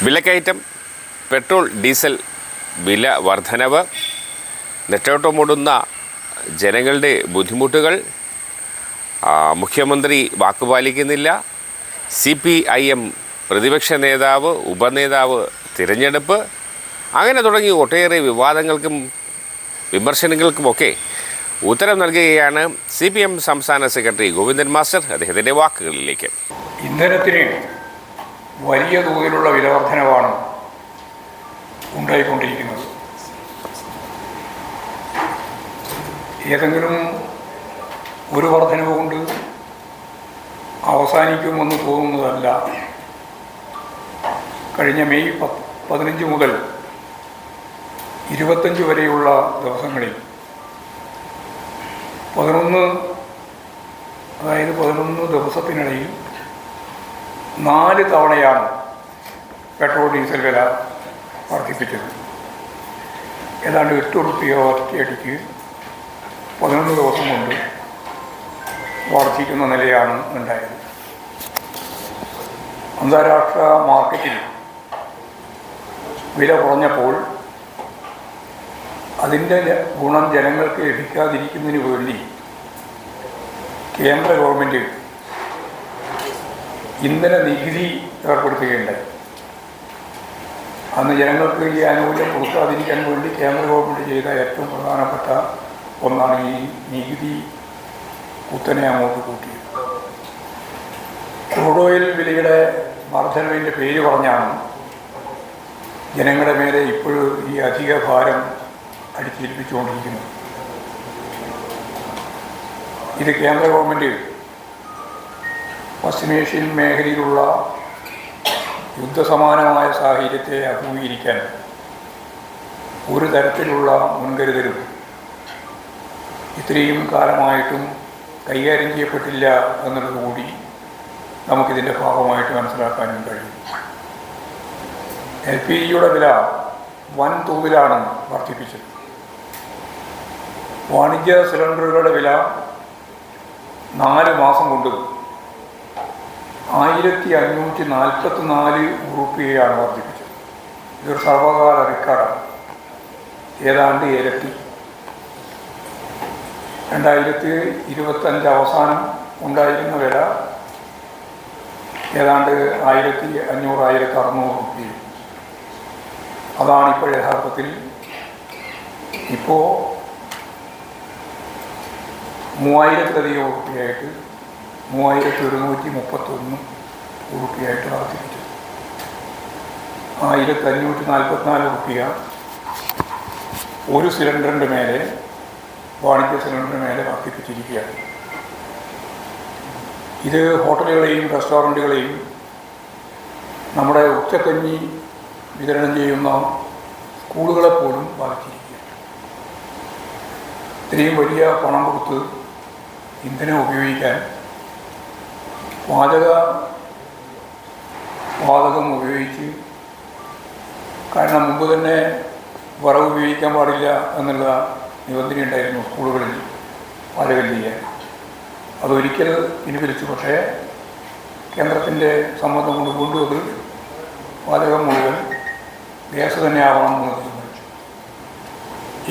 വിലക്കയറ്റം, petrol diesel വില വർധനവ്, നെട്ടോട്ടമോടുന്ന ജനങ്ങളുടെ ബുദ്ധിമുട്ടുകൾ, മുഖ്യമന്ത്രി വാക്കുപാലിക്കുന്നില്ല, CPIM പ്രതിപക്ഷ നേതാവ്, ഉപനേതാവ് തിരഞ്ഞെടുപ്പ്, അങ്ങനെ തുടങ്ങി ഒട്ടേറെ വിവാദങ്ങൾക്കും വിമർശനങ്ങൾക്കുമൊക്കെ ഉത്തരം നൽകുകയാണ് CPM സംസ്ഥാന സെക്രട്ടറി ഗോവിന്ദൻ മാസ്റ്റർ. അദ്ദേഹത്തിൻ്റെ വാക്കുകളിലേക്ക്. ഇന്ധനത്തിന് വലിയ തോതിലുള്ള വിലവർധനവാണ് ഉണ്ടായിക്കൊണ്ടിരിക്കുന്നത്. ഏതെങ്കിലും ഒരു വർധനവ് കൊണ്ട് അവസാനിക്കുമെന്ന് തോന്നുന്നതല്ല. കഴിഞ്ഞ മെയ് 15 മുതൽ 25 വരെയുള്ള ദിവസങ്ങളിൽ 11 ദിവസത്തിനിടയിൽ 4 തവണയാണ് പെട്രോൾ ഡീസൽ വില വർദ്ധിപ്പിച്ചത്. ഏതാണ്ട് 8 റുപ്യ ഒറ്റയടിക്ക് 11 ദിവസം കൊണ്ട് വർദ്ധിക്കുന്ന നിലയാണ് ഉണ്ടായത്. അന്താരാഷ്ട്ര മാർക്കറ്റിൽ വില കുറഞ്ഞപ്പോൾ അതിൻ്റെ ഗുണം ജനങ്ങൾക്ക് ലഭിക്കാതിരിക്കുന്നതിന് വേണ്ടി കേന്ദ്ര ഗവൺമെൻറ് ഇന്ധന നികുതി ഏർപ്പെടുത്തുകയുണ്ടായി. അന്ന് ജനങ്ങൾക്ക് ഈ ആനുകൂല്യം കൊടുക്കാതിരിക്കാൻ വേണ്ടി കേന്ദ്ര ഗവൺമെൻറ് ചെയ്ത ഏറ്റവും പ്രധാനപ്പെട്ട ഒന്നാണ് ഈ നികുതി കുത്തനെ അങ്ങോട്ട് കൂട്ടിയത്. ക്രൂഡ് ഓയിൽ വിലയുടെ വർധനവിൻ്റെ പേര് പറഞ്ഞാണ് ജനങ്ങളുടെ മേലെ ഇപ്പോഴും ഈ അധിക ഭാരം അടിച്ചേൽപ്പിച്ചുകൊണ്ടിരിക്കുന്നത്. ഇത് കേന്ദ്ര ഗവൺമെൻറ് പശ്ചിമേഷ്യൻ മേഖലയിലുള്ള യുദ്ധസമാനമായ സാഹചര്യത്തെ അഭിമുഖീകരിക്കാൻ ഒരു തരത്തിലുള്ള മുൻകരുതലും ഇത്രയും കാലമായിട്ടും കൈകാര്യം ചെയ്യപ്പെട്ടില്ല എന്നുള്ളത് കൂടി നമുക്കിതിൻ്റെ ഭാഗമായിട്ട് മനസ്സിലാക്കാനും കഴിയും. LPGയുടെ വില വൻ തോതിലാണ് വർദ്ധിപ്പിച്ചത്. വാണിജ്യ സിലിണ്ടറുകളുടെ വില 4 മാസം കൊണ്ട് 1544 റുപ്യയാണ് വർദ്ധിപ്പിച്ചത്. ഇതൊരു സർവകാല റെക്കോർഡാണ്. ഏതാണ്ട് ഇരട്ടി. 2025 അവസാനം ഉണ്ടായിരുന്ന വില ഏതാണ്ട് 1500-1600 റുപ്യയും. അതാണ് ഇപ്പോൾ യഥാർത്ഥത്തിൽ ഇപ്പോൾ 3000-ലധികം റുപ്യയായിട്ട് 3131 റുപ്യയായിട്ട് വർദ്ധിപ്പിച്ചത്. 1544 റുപ്യ ഒരു സിലിണ്ടറിൻ്റെ മേലെ, വാണിജ്യ സിലിണ്ടറിന് മേലെ വർദ്ധിപ്പിച്ചിരിക്കുകയാണ്. ഇത് ഹോട്ടലുകളെയും റെസ്റ്റോറൻറ്റുകളെയും നമ്മുടെ ഉച്ചക്കഞ്ഞി വിതരണം ചെയ്യുന്ന സ്കൂളുകളെപ്പോലും ബാധിച്ചിരിക്കുകയാണ്. ഇത്രയും വലിയ പണം കൊടുത്ത് ഇന്ധനം ഉപയോഗിക്കാൻ വാതകം ഉപയോഗിച്ച്, കാരണം മുമ്പ് തന്നെ വിറക് ഉപയോഗിക്കാൻ പാടില്ല എന്നുള്ള നിബന്ധന ഉണ്ടായിരുന്നു സ്കൂളുകളിൽ പാചകം ചെയ്യാൻ. അതൊരിക്കൽ പിൻവലിച്ചു. പക്ഷേ കേന്ദ്രത്തിൻ്റെ സമ്മതം കൊണ്ട് വീണ്ടും അത് പാചകം മുഴുവൻ ഗ്യാസ് തന്നെ ആവണം എന്ന് തീരുമാനിച്ചു.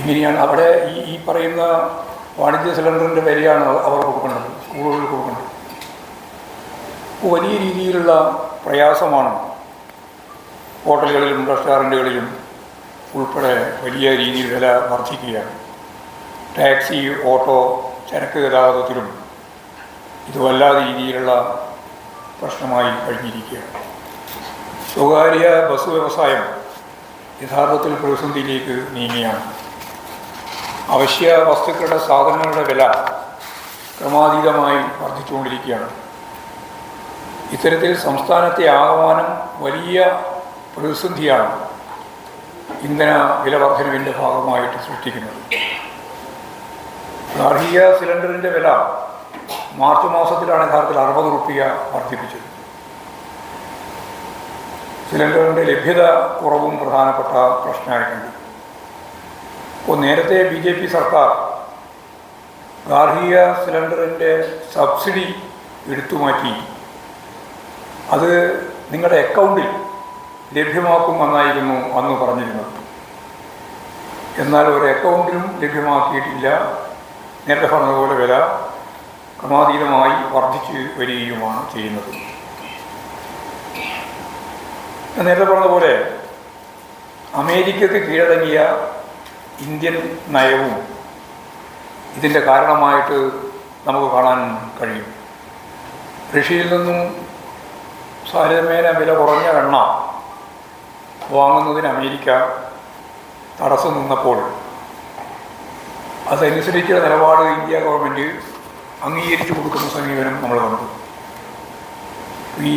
ഇങ്ങനെയാണ് അവിടെ ഈ പറയുന്ന വാണിജ്യ സിലിണ്ടറിൻ്റെ വിലയാണ് അവർ കൊടുക്കേണ്ടത്, സ്കൂളുകളിൽ കൊടുക്കേണ്ടത്. വലിയ രീതിയിലുള്ള പ്രയാസമാണ് ഹോട്ടലുകളിലും റെസ്റ്റോറൻറ്റുകളിലും ഉൾപ്പെടെ വലിയ രീതിയിൽ വില വർദ്ധിക്കുകയാണ്. ടാക്സി, ഓട്ടോ, ചരക്ക് ഗതാഗതത്തിലും ഇത് വല്ലാതെ രീതിയിലുള്ള പ്രശ്നമായി കഴിഞ്ഞിരിക്കുകയാണ്. സ്വകാര്യ ബസ് വ്യവസായം യഥാർത്ഥത്തിൽ പ്രതിസന്ധിയിലേക്ക് നീങ്ങിയാണ്. അവശ്യ വസ്തുക്കളുടെ സാധനങ്ങളുടെ വില ക്രമാതീതമായി വർദ്ധിച്ചുകൊണ്ടിരിക്കുകയാണ്. ഇത്തരത്തിൽ സംസ്ഥാനത്തെ ആകമാനം വലിയ പ്രതിസന്ധിയാണ് ഇന്ധന വില വർധനവിൻ്റെ ഭാഗമായിട്ട് സൃഷ്ടിക്കുന്നത്. ഗാർഹിക സിലിണ്ടറിൻ്റെ വില മാർച്ച് മാസത്തിലാണ് യഥാർത്ഥത്തിൽ 60 റുപ്യ വർദ്ധിപ്പിച്ചത്. സിലിണ്ടറിൻ്റെ ലഭ്യത കുറവും പ്രധാനപ്പെട്ട പ്രശ്നമായിട്ടുണ്ട്. അപ്പോൾ നേരത്തെ BJP സർക്കാർ ഗാർഹിക സിലിണ്ടറിൻ്റെ സബ്സിഡി എടുത്തു മാറ്റി അത് നിങ്ങളുടെ അക്കൗണ്ടിൽ ലഭ്യമാക്കുമെന്നായിരുന്നു അന്ന് പറഞ്ഞിരുന്നത്. എന്നാൽ ഒരു അക്കൗണ്ടിലും ലഭ്യമാക്കിയിട്ടില്ല. നേരത്തെ പറഞ്ഞതുപോലെ വില ക്രമാതീതമായി വർദ്ധിച്ചു വരികയുമാണ് ചെയ്യുന്നത്. നേരത്തെ പറഞ്ഞതുപോലെ അമേരിക്കയ്ക്ക് കീഴടങ്ങിയ ഇന്ത്യൻ നയവും ഇതിൻ്റെ കാരണമായിട്ട് നമുക്ക് കാണാൻ കഴിയും. റഷ്യയിൽ നിന്നും താരതമ്യേന വില കുറഞ്ഞ എണ്ണ വാങ്ങുന്നതിന് അമേരിക്ക തടസ്സം നിന്നപ്പോൾ അതനുസരിച്ചുള്ള നിലപാട് ഇന്ത്യ ഗവൺമെൻറ് അംഗീകരിച്ചു കൊടുക്കുന്ന സമീപനം നമ്മൾ കണ്ടു. ഈ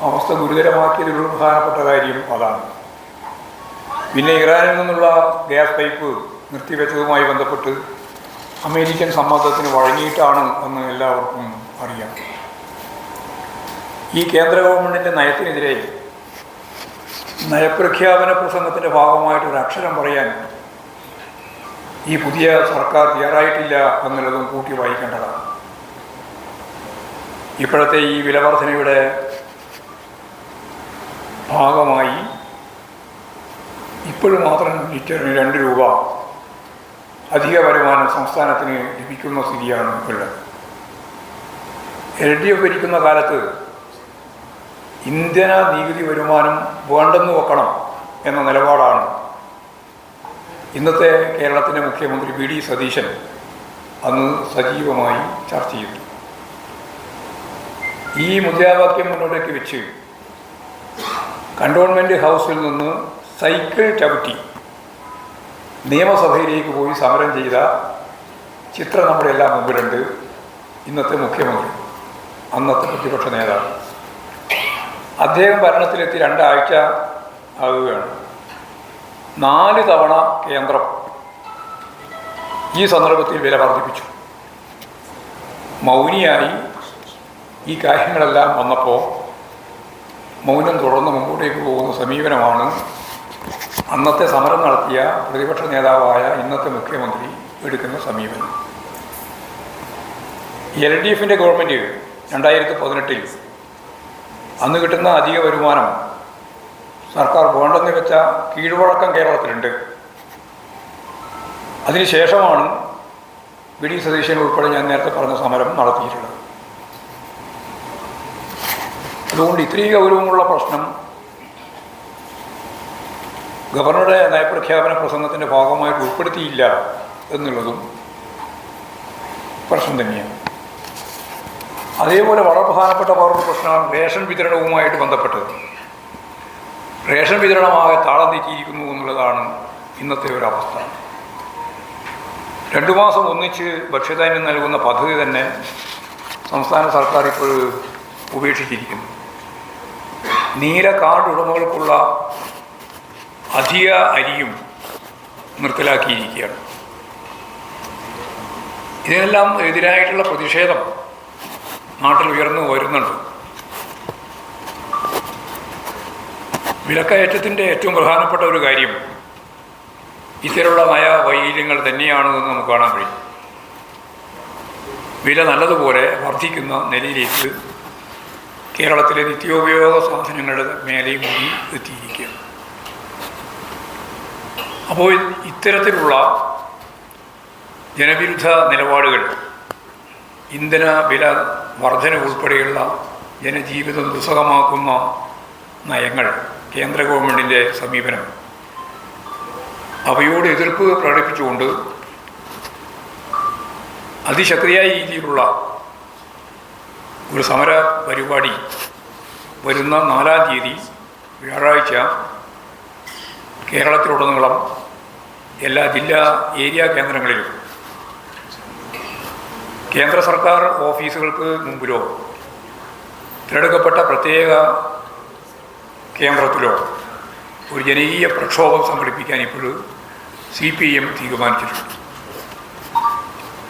അവസ്ഥ ഗുരുതരമാക്കിയതിലുള്ള പ്രധാനപ്പെട്ട കാര്യം അതാണ്. പിന്നെ ഇറാനിൽ നിന്നുള്ള ഗ്യാസ് പൈപ്പ് നിർത്തിവെച്ചതുമായി ബന്ധപ്പെട്ട് അമേരിക്കൻ സമ്മർദ്ദത്തിന് വഴങ്ങിയിട്ടാണ് എന്ന് എല്ലാവർക്കും അറിയാം. ഈ കേന്ദ്ര ഗവൺമെൻറ്റിൻ്റെ നയത്തിനെതിരെ നയപ്രഖ്യാപന പ്രസംഗത്തിൻ്റെ ഭാഗമായിട്ടൊരു അക്ഷരം പറയാൻ ഈ പുതിയ സർക്കാർ തയ്യാറായിട്ടില്ല എന്നുള്ളതും കൂട്ടി വായിക്കേണ്ടതാണ്. ഇപ്പോഴത്തെ ഈ വിലവർധനയുടെ ഭാഗമായി ഇപ്പോഴും മാത്രം ലിറ്ററിന് 2 രൂപ അധിക വരുമാനം സംസ്ഥാനത്തിന് ലഭിക്കുന്ന സ്ഥിതിയാണ് ഉള്ളത്. LDF ഭരിക്കുന്ന കാലത്ത് ഇന്ധന നികുതി വരുമാനം വേണ്ടെന്ന് വെക്കണം എന്ന നിലപാടാണ് ഇന്നത്തെ കേരളത്തിൻ്റെ മുഖ്യമന്ത്രി വി.ഡി. സതീശൻ അന്ന് സജീവമായി ചർച്ച ചെയ്തു. ഈ മുദ്രാവാക്യം മുന്നോട്ടേക്ക് വെച്ച് കണ്ടോൺമെൻറ്റ് ഹൗസിൽ നിന്ന് സൈക്കിൾ ചവിട്ടി നിയമസഭയിലേക്ക് പോയി സമരം ചെയ്ത ചിത്രം നമ്മുടെ എല്ലാം മുമ്പിലുണ്ട്. ഇന്നത്തെ മുഖ്യമന്ത്രി, അന്നത്തെ പ്രതിപക്ഷ നേതാവ്. അദ്ദേഹം ഭരണത്തിലെത്തി 2 ആഴ്ച ആകുകയാണ്. 4 തവണ കേന്ദ്രം ഈ സന്ദർഭത്തിൽ വില വർദ്ധിപ്പിച്ചു. മൗനിയായി ഈ കാര്യങ്ങളെല്ലാം വന്നപ്പോൾ മൗനം തുടർന്ന് മുമ്പോട്ടേക്ക് പോകുന്ന സമീപനമാണ് അന്നത്തെ സമരം നടത്തിയ പ്രതിപക്ഷ നേതാവായ ഇന്നത്തെ മുഖ്യമന്ത്രി എടുക്കുന്ന സമീപനം. LDFിൻ്റെ ഗവൺമെൻറ് 2018 അന്ന് കിട്ടുന്ന അധിക വരുമാനം സർക്കാർ വേണ്ടെന്ന് വെച്ച കീഴ്വഴക്കം കേരളത്തിലുണ്ട്. അതിനുശേഷമാണ് വി.ഡി. സതീശൻ ഉൾപ്പെടെ ഞാൻ നേരത്തെ പറഞ്ഞ സമരം നടത്തിയിട്ടുള്ളത്. അതുകൊണ്ട് ഇത്രയും ഗൗരവമുള്ള പ്രശ്നം ഗവർണറുടെ നയപ്രഖ്യാപന പ്രസംഗത്തിൻ്റെ ഭാഗമായിട്ട് ഉൾപ്പെടുത്തിയില്ല എന്നുള്ളതും പ്രശ്നം തന്നെയാണ്. അതേപോലെ വളരെ പ്രധാനപ്പെട്ട വേറൊരു പ്രശ്നമാണ് റേഷൻ വിതരണവുമായിട്ട് ബന്ധപ്പെട്ടത്. റേഷൻ വിതരണമാകെ താളം തെറ്റിയിരിക്കുന്നു എന്നുള്ളതാണ് ഇന്നത്തെ ഒരവസ്ഥ. 2 മാസം ഒന്നിച്ച് ഭക്ഷ്യധാന്യം നൽകുന്ന പദ്ധതി തന്നെ സംസ്ഥാന സർക്കാർ ഇപ്പോൾ ഉപേക്ഷിച്ചിരിക്കുന്നു. നീല കാർഡ് ഉടമകൾക്കുള്ള അധിക അരിയും നിർത്തലാക്കിയിരിക്കുകയാണ്. ഇതിനെല്ലാം എതിരായിട്ടുള്ള പ്രതിഷേധം നാട്ടിൽ ഉയർന്നു വരുന്നുണ്ട്. വിലക്കയറ്റത്തിൻ്റെ ഏറ്റവും പ്രധാനപ്പെട്ട ഒരു കാര്യം ഇത്തരമുള്ള നയവൈകല്യങ്ങൾ തന്നെയാണ് എന്ന് നമുക്ക് കാണാൻ കഴിയും. വില നല്ലതുപോലെ വർദ്ധിക്കുന്ന നിലയിലേക്ക് കേരളത്തിലെ നിത്യോപയോഗ സാധനങ്ങളുടെ മേലെയും കൂടി എത്തിയിരിക്കുകയാണ്. അപ്പോൾ ഇത്തരത്തിലുള്ള ജനവിരുദ്ധ നിലപാടുകൾ, ഇന്ധന വില വർധന ഉൾപ്പെടെയുള്ള ജനജീവിതം ദുസ്സഹമാക്കുന്ന നയങ്ങൾ, കേന്ദ്ര ഗവൺമെൻറ്റിൻ്റെ സമീപനം, അവയോട് എതിർപ്പ് പ്രകടിപ്പിച്ചുകൊണ്ട് അതിശക്തിയായ രീതിയിലുള്ള ഒരു സമര പരിപാടി വരുന്ന 4-ാം തീയതി വ്യാഴാഴ്ച കേരളത്തിലുടനീളം എല്ലാ ജില്ലാ ഏരിയ കേന്ദ്രങ്ങളിലും കേന്ദ്ര സർക്കാർ ഓഫീസുകൾക്ക് മുമ്പിലോ തിരഞ്ഞെടുക്കപ്പെട്ട പ്രത്യേക കേന്ദ്രത്തിലോ ഒരു ജനകീയ പ്രക്ഷോഭം സംഘടിപ്പിക്കാൻ ഇപ്പോൾ CPM തീരുമാനിച്ചിട്ടുണ്ട്.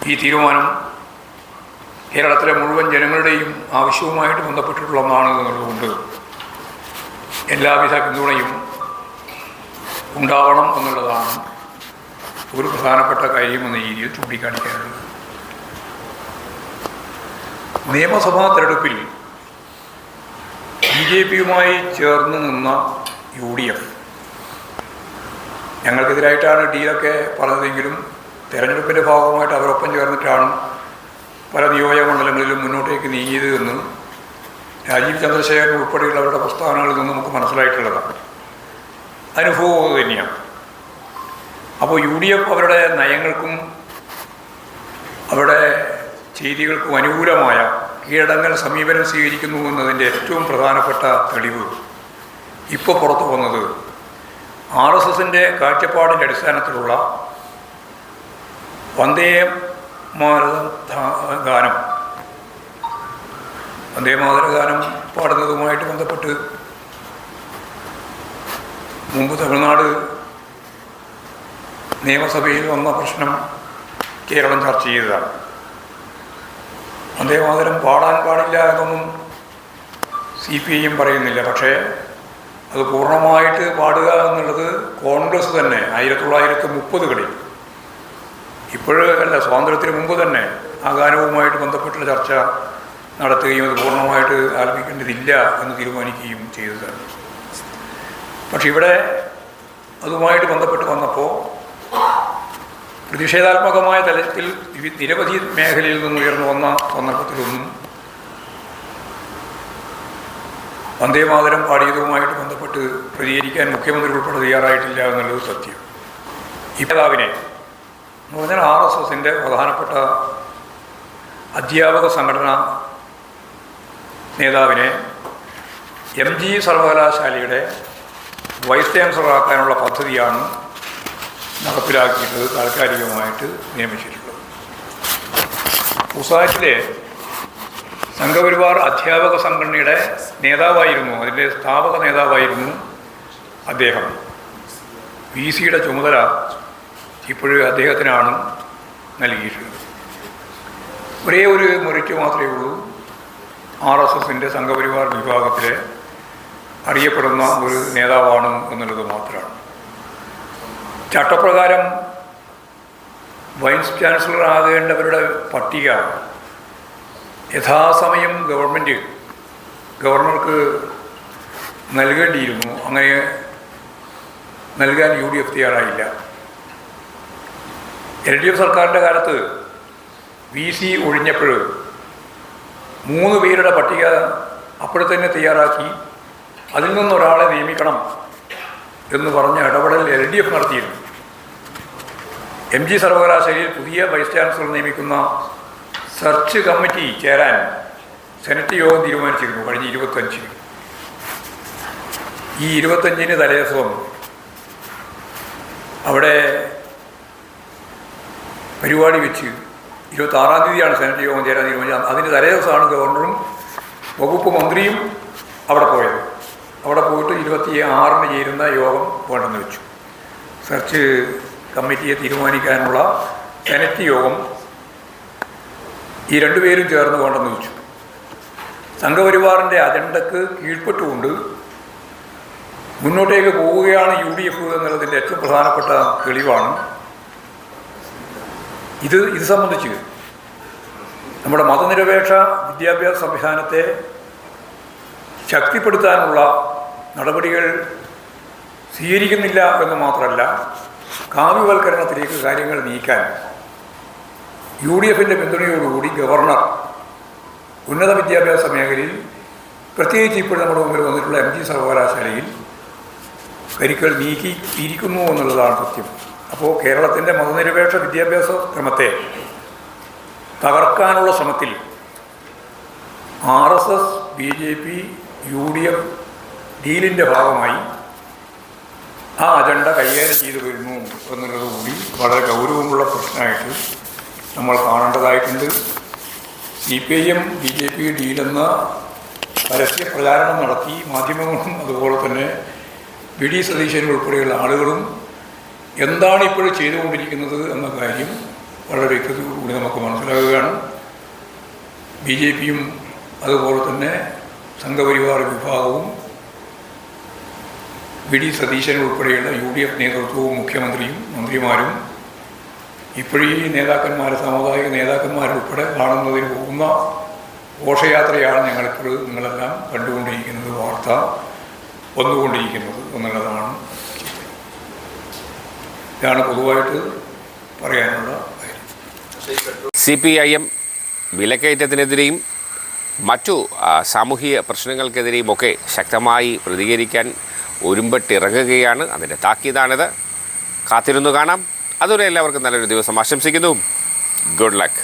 ഈ തീരുമാനം കേരളത്തിലെ മുഴുവൻ ജനങ്ങളുടെയും ആവശ്യവുമായിട്ട് ബന്ധപ്പെട്ടിട്ടുള്ള ഒന്നാണ് എന്നുള്ളതുകൊണ്ട് എല്ലാവിധ പിന്തുണയും ഉണ്ടാവണം എന്നുള്ളതാണ് ഒരു പ്രധാനപ്പെട്ട കാര്യമെന്ന രീതിയിൽ ചൂണ്ടിക്കാണിക്കാനുള്ളത്. നിയമസഭാ തെരഞ്ഞെടുപ്പിൽ BJPയുമായി ചേർന്ന് നിന്ന UDF. ഞങ്ങൾക്കെതിരായിട്ടാണ് ഡീലൊക്കെ പറഞ്ഞതെങ്കിലും തെരഞ്ഞെടുപ്പിൻ്റെ ഭാഗമായിട്ട് അവരൊപ്പം ചേർന്നിട്ടാണ് പല നിയോജക മണ്ഡലങ്ങളിലും മുന്നോട്ടേക്ക് നീങ്ങിയത് എന്ന് രാജീവ് ചന്ദ്രശേഖരൻ ഉൾപ്പെടെയുള്ളവരുടെ പ്രസ്താവനകളിൽ നിന്ന് നമുക്ക് മനസ്സിലായിട്ടുള്ളതാണ്. അനുഭവം തന്നെയാണ്. അപ്പോൾ UDF അവരുടെ നയങ്ങൾക്കും അവരുടെ ചെയ്തികൾക്കും അനുകൂലമായ കീഴടങ്ങൽ സമീപനം സ്വീകരിക്കുന്നു എന്നതിൻ്റെ ഏറ്റവും പ്രധാനപ്പെട്ട തെളിവ് ഇപ്പോൾ പുറത്തു വന്നത് RSSൻ്റെ കാഴ്ചപ്പാടിൻ്റെ അടിസ്ഥാനത്തിലുള്ള വന്ദേമാതര ഗാനം പാടുന്നതുമായിട്ട് ബന്ധപ്പെട്ട് മുമ്പ് തമിഴ്നാട് നിയമസഭയിൽ വന്ന പ്രശ്നം കേരളം ചർച്ച ചെയ്തതാണ്. വന്ദേമാതരം പാടാൻ പാടില്ല എന്നൊന്നും CPIM പറയുന്നില്ല. പക്ഷേ അത് പൂർണ്ണമായിട്ട് പാടുക എന്നുള്ളത് കോൺഗ്രസ് തന്നെ 1930കളിൽ, ഇപ്പോഴല്ല, സ്വാതന്ത്ര്യത്തിന് മുമ്പ് തന്നെ ആ ഗാനവുമായിട്ട് ബന്ധപ്പെട്ടുള്ള ചർച്ച നടത്തുകയും അത് പൂർണ്ണമായിട്ട് ആലപിക്കേണ്ടതില്ല എന്ന് തീരുമാനിക്കുകയും ചെയ്തതാണ്. പക്ഷെ ഇവിടെ അതുമായിട്ട് ബന്ധപ്പെട്ട് വന്നപ്പോൾ പ്രതിഷേധാത്മകമായ തലത്തിൽ നിരവധി മേഖലയിൽ നിന്ന് ഉയർന്നു വന്ന സന്ദർഭത്തിലൊന്നും വന്ദേമാതരം പാടിയതുമായിട്ട് ബന്ധപ്പെട്ട് പ്രതികരിക്കാൻ മുഖ്യമന്ത്രി ഉൾപ്പെടെ തയ്യാറായിട്ടില്ല എന്നുള്ളത് സത്യം. ഈ നേതാവിനെ എന്ന് പറഞ്ഞാൽ RSSൻ്റെ പ്രധാനപ്പെട്ട അധ്യാപക സംഘടനാ നേതാവിനെ MG സർവകലാശാലയുടെ വൈസ് ചാൻസലറാക്കാനുള്ള പദ്ധതിയാണ് നടപ്പിലാക്കിയിട്ടുള്ളത്, താൽക്കാലികമായിട്ട് നിയമിച്ചിട്ടുള്ളത്. കുസാറ്റിലെ സംഘപരിവാർ അധ്യാപക സംഘടനയുടെ നേതാവായിരുന്നു, അതിൻ്റെ സ്ഥാപക നേതാവായിരുന്നു അദ്ദേഹം. VCയുടെ ചുമതല ഇപ്പോഴും അദ്ദേഹത്തിനാണ് നൽകിയിട്ടുള്ളത്. ഒരേ ഒരു മെറിറ്റ് മാത്രമേ ഉള്ളൂ, RSSൻ്റെ സംഘപരിവാർ വിഭാഗത്തിലെ അറിയപ്പെടുന്ന ഒരു നേതാവാണ് എന്നുള്ളത് മാത്രമാണ്. ചട്ടപ്രകാരം വൈസ് ചാൻസലർ ആകേണ്ടവരുടെ പട്ടിക യഥാസമയം ഗവർണർക്ക് നൽകേണ്ടിയിരുന്നു. അങ്ങനെ നൽകാൻ UDF തയ്യാറായില്ല. LDF സർക്കാരിൻ്റെ കാലത്ത് VC ഒഴിഞ്ഞപ്പോൾ 3 പേരുടെ പട്ടിക അപ്പോഴത്തന്നെ തയ്യാറാക്കി അതിൽ നിന്നൊരാളെ നിയമിക്കണം എന്ന് പറഞ്ഞ ഇടപെടൽ LDF നടത്തിയിരുന്നു. MG സർവകലാശാലയിൽ പുതിയ വൈസ് ചാൻസലർ നിയമിക്കുന്ന സെർച്ച് കമ്മിറ്റി ചേരാൻ സെനറ്റ് യോഗം തീരുമാനിച്ചിരുന്നു കഴിഞ്ഞ 25-ന്. ഈ 25-ന് തലേദിവസം അവിടെ പരിപാടി വെച്ച് 26-ാം തീയതിയാണ് സെനറ്റ് യോഗം ചേരാൻ തീരുമാനിച്ചത്. അതിന് തലേദിവസമാണ് ഗവർണറും വകുപ്പ് മന്ത്രിയും അവിടെ പോയത്. അവിടെ പോയിട്ട് 26-ന് ചേരുന്ന യോഗം വേണ്ടെന്ന് വെച്ചു. സെർച്ച് കമ്മിറ്റിയെ തീരുമാനിക്കാനുള്ള സെനറ്റ് യോഗം ഈ 2 പേരും ചേർന്ന് വേണ്ടെന്ന് വെച്ചു. സംഘപരിവാറിൻ്റെ അജണ്ടക്ക് കീഴ്പ്പെട്ടുകൊണ്ട് മുന്നോട്ടേക്ക് പോവുകയാണ് UDF എന്നുള്ളതിൻ്റെ ഏറ്റവും പ്രധാനപ്പെട്ട തെളിവാണ് ഇത് സംബന്ധിച്ച് നമ്മുടെ മതനിരപേക്ഷ വിദ്യാഭ്യാസ സംവിധാനത്തെ ശക്തിപ്പെടുത്താനുള്ള നടപടികൾ സ്വീകരിക്കുന്നില്ല എന്ന് മാത്രമല്ല, കാവ്യവൽക്കരണത്തിലേക്ക് കാര്യങ്ങൾ നീക്കാൻ UDFൻ്റെ പിന്തുണയോടുകൂടി ഗവർണർ ഉന്നത വിദ്യാഭ്യാസ മേഖലയിൽ, പ്രത്യേകിച്ച് ഇപ്പോൾ നമ്മുടെ മുമ്പിൽ വന്നിട്ടുള്ള MG സർവകലാശാലയിൽ കരിക്കൾ നീക്കിയിരിക്കുന്നു എന്നുള്ളതാണ് സത്യം. അപ്പോൾ കേരളത്തിൻ്റെ മതനിരപേക്ഷ വിദ്യാഭ്യാസ ക്രമത്തെ തകർക്കാനുള്ള ശ്രമത്തിൽ RSS, BJP, UDF ഡീലിൻ്റെ ഭാഗമായി ആ അജണ്ട കൈകാര്യം ചെയ്തു വരുന്നു എന്നുള്ളത് കൂടി വളരെ ഗൗരവമുള്ള പ്രശ്നമായിട്ട് നമ്മൾ കാണേണ്ടതായിട്ടുണ്ട്. CPIM BJP ഡീലെന്ന പരസ്യ പ്രചാരണം നടത്തി മാധ്യമങ്ങളും അതുപോലെ തന്നെ VD സതീശൻ ഉൾപ്പെടെയുള്ള ആളുകളും എന്താണ് ഇപ്പോഴും ചെയ്തുകൊണ്ടിരിക്കുന്നത് എന്ന കാര്യം വളരെ വ്യക്തതയോടുകൂടി നമുക്ക് മനസ്സിലാകുകയാണ്. BJPയും അതുപോലെ തന്നെ സംഘപരിവാർ വിഭാഗവും VD സതീശൻ ഉൾപ്പെടെയുള്ള UDF നേതൃത്വവും മുഖ്യമന്ത്രിയും മന്ത്രിമാരും ഇപ്പോഴീ നേതാക്കന്മാർ, സാമുദായിക നേതാക്കന്മാരുൾപ്പെടെ കാണുന്നതിന് പോകുന്ന ഘോഷയാത്രയാണ് ഞങ്ങളിപ്പോൾ നിങ്ങളെല്ലാം കണ്ടുകൊണ്ടിരിക്കുന്നത്. വാർത്ത വന്നുകൊണ്ടിരിക്കുന്നത് എന്നുള്ളതാണ്. ഇതാണ് പൊതുവായിട്ട് പറയാനുള്ള കാര്യം. CPIM വിലക്കയറ്റത്തിനെതിരെയും മറ്റു സാമൂഹിക പ്രശ്നങ്ങൾക്കെതിരെയുമൊക്കെ ശക്തമായി പ്രതികരിക്കാൻ ഒരുമ്പെട്ടിറങ്ങുകയാണ്. അതിൻ്റെ താക്കീതാണിത്. കാത്തിരുന്നു കാണാം. അതുവരെ എല്ലാവർക്കും നല്ലൊരു ദിവസം ആശംസിക്കുന്നു. Good luck.